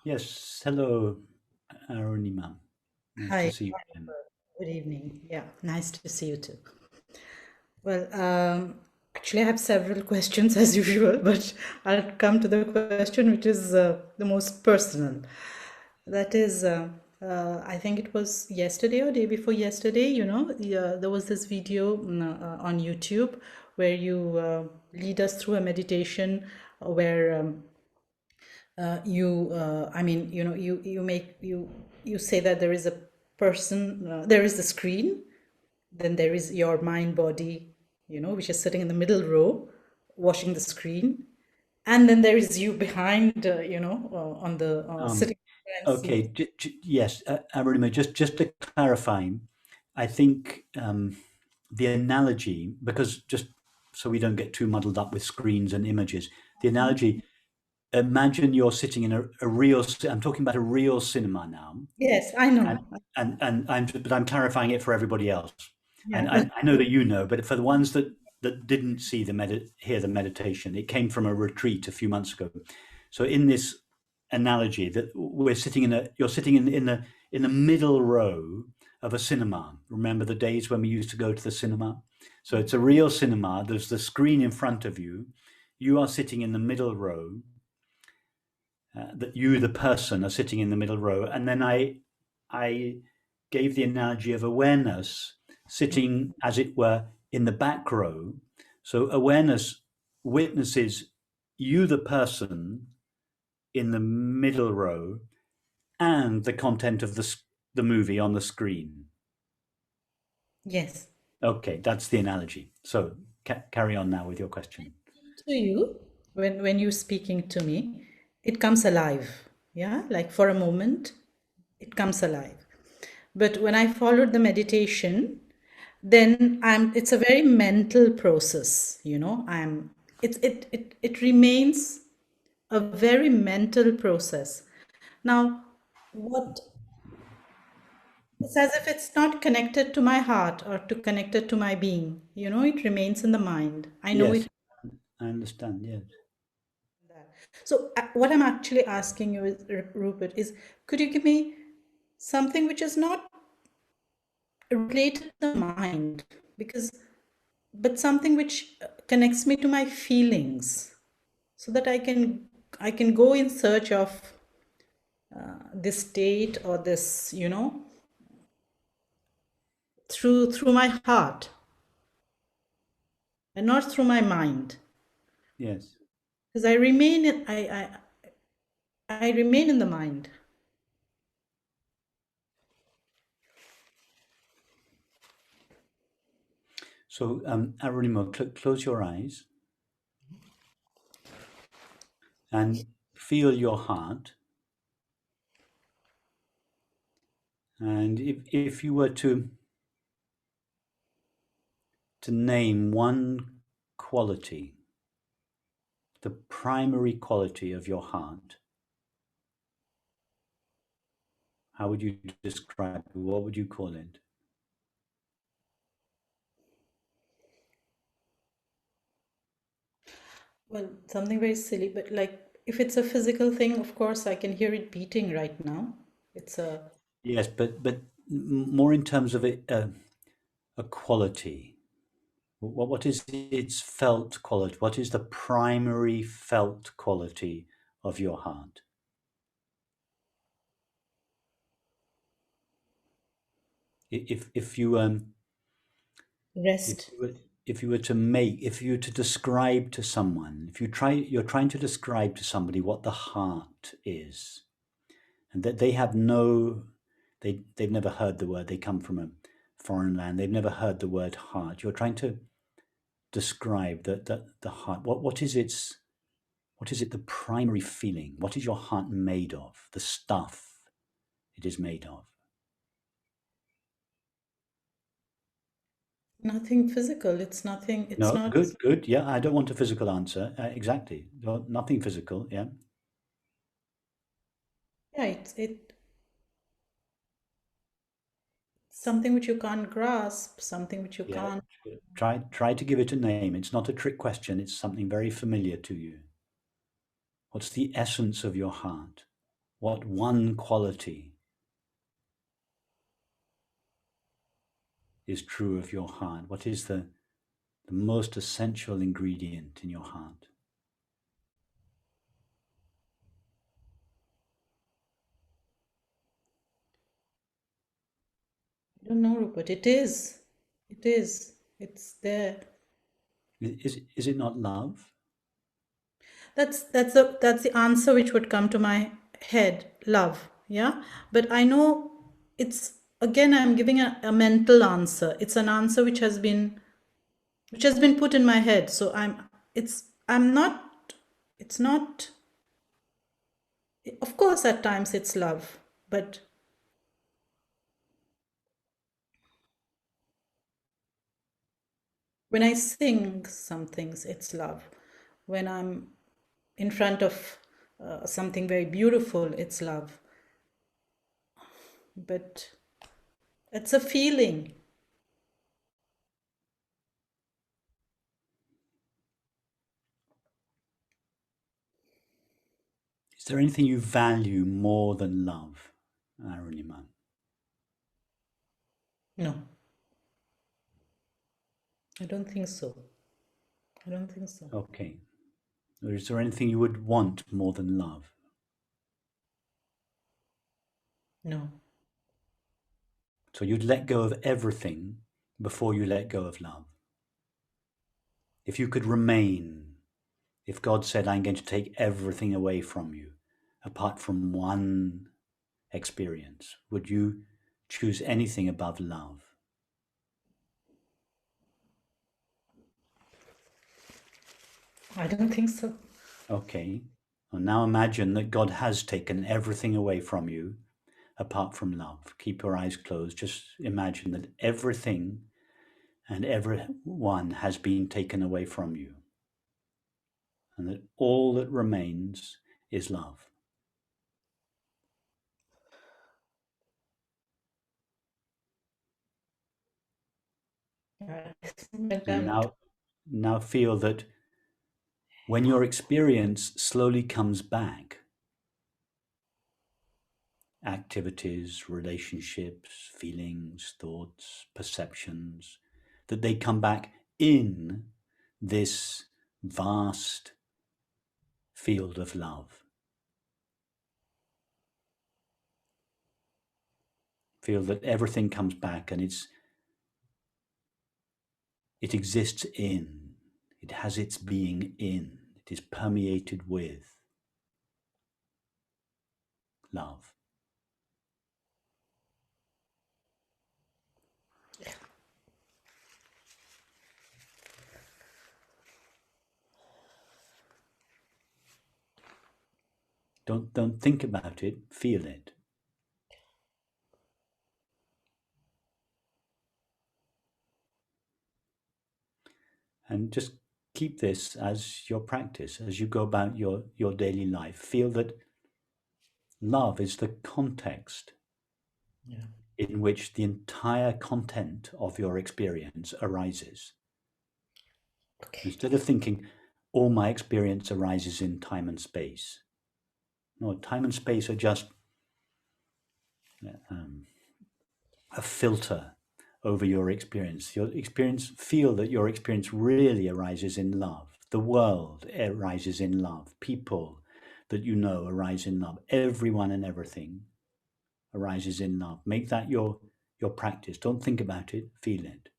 Yes, hello, Arunima. Nice to Hi, see you again. good evening. Yeah, nice to see you too. Well, actually, I have several questions as usual, but I'll come to the question which is the most personal. That is, I think it was yesterday or day before yesterday, there was this video on YouTube where you lead us through a meditation where I mean, you say that there is a person, there is the screen, then there is your mind body, which is sitting in the middle row watching the screen, and then there is you behind, on the Um, sitting and see. okay, yes, Arunima, just to clarify, I think the analogy, because just so we don't get too muddled up with screens and images, the analogy, imagine you're sitting in a real, I'm talking about a real cinema now, Yes, I and know. but I'm clarifying it for everybody else. And Yeah. I know that you know, but for the ones that didn't see hear the meditation, it came from a retreat a few months ago. So in this analogy, that you're sitting in the middle row of a cinema. Remember the days when we used to go to the cinema? So it's a real cinema. There's the screen in front of you. You are sitting in the middle row. That you, the person, are sitting in the middle row, and then I gave the analogy of awareness sitting, as it were, in the back row. So awareness witnesses you, the person, in the middle row, and the content of the movie on the screen. Yes. Okay, that's the analogy. So carry on now with your question. To you, when you're speaking to me, it comes alive. Yeah, like for a moment, it comes alive. But when I followed the meditation, then it's a very mental process, it remains a very mental process. Now, what it's as if it's not connected to my heart or to connected to my being, it remains in the mind. I know Yes, it. I understand. Yes. So, what I'm actually asking you is, Rupert, is could you give me something which is not related to the mind? Because but something which connects me to my feelings so that I can go in search of this state or this, through my heart and not through my mind, Yes. because I remain in the mind. So, Arunimo, close your eyes and feel your heart. And if you were to name one quality, the primary quality of your heart, how would you describe it? What would you call it? Well, something very silly, but like if it's a physical thing, of course I can hear it beating right now. It's a Yes, but more in terms of a quality. What is its felt quality? What is the primary felt quality of your heart? If you if rest. you were if you were to describe to someone, you're trying to describe to somebody what the heart is, and that they have they've never heard the word. They come from a foreign land. They've never heard the word heart. You're trying to describe the heart. What is it? The primary feeling. What is your heart made of? The stuff it is made of. Nothing physical. It's nothing. It's No, not. good. Yeah, I don't want a physical answer. Exactly. No, nothing physical. Yeah. Yeah, it's something which you can't grasp, something which you Yeah. can't. Try to give it a name. It's not a trick question. It's something very familiar to you. What's the essence of your heart? What one quality is true of your heart? What is the most essential ingredient in your heart? I don't know, Rupert. It is. It is. It's there. Is it not love? That's the answer which would come to my head. Love. Yeah. But I know it's, again, I'm giving a mental answer. It's an answer which has been put in my head. So it's not, of course, at times it's love, but when I sing some things, it's love. When I'm in front of something very beautiful, it's love. But it's a feeling. Is there anything you value more than love, Arunima? No, I don't think so. I don't think so. Okay. Or is there anything you would want more than love? No. So you'd let go of everything before you let go of love. If you could remain, if God said, I'm going to take everything away from you, apart from one experience, would you choose anything above love? I don't think so. Okay. Well, now imagine that God has taken everything away from you apart from love. Keep your eyes closed. Just imagine that everything and everyone has been taken away from you, and that all that remains is love. And now feel that when your experience slowly comes back, activities, relationships, feelings, thoughts, perceptions, that they come back in this vast field of love. Feel that everything comes back and it exists in, it has its being in, it is permeated with love. Don't think about it, feel it. And just keep this as your practice, as you go about your daily life. Feel that love is the context in which the entire content of your experience arises. Okay. Instead of thinking, all my experience arises in time and space. No, time and space are just a filter over your experience. Your experience, feel that your experience really arises in love. The world arises in love. People that you know arise in love. Everyone and everything arises in love. Make that your practice. Don't think about it, feel it.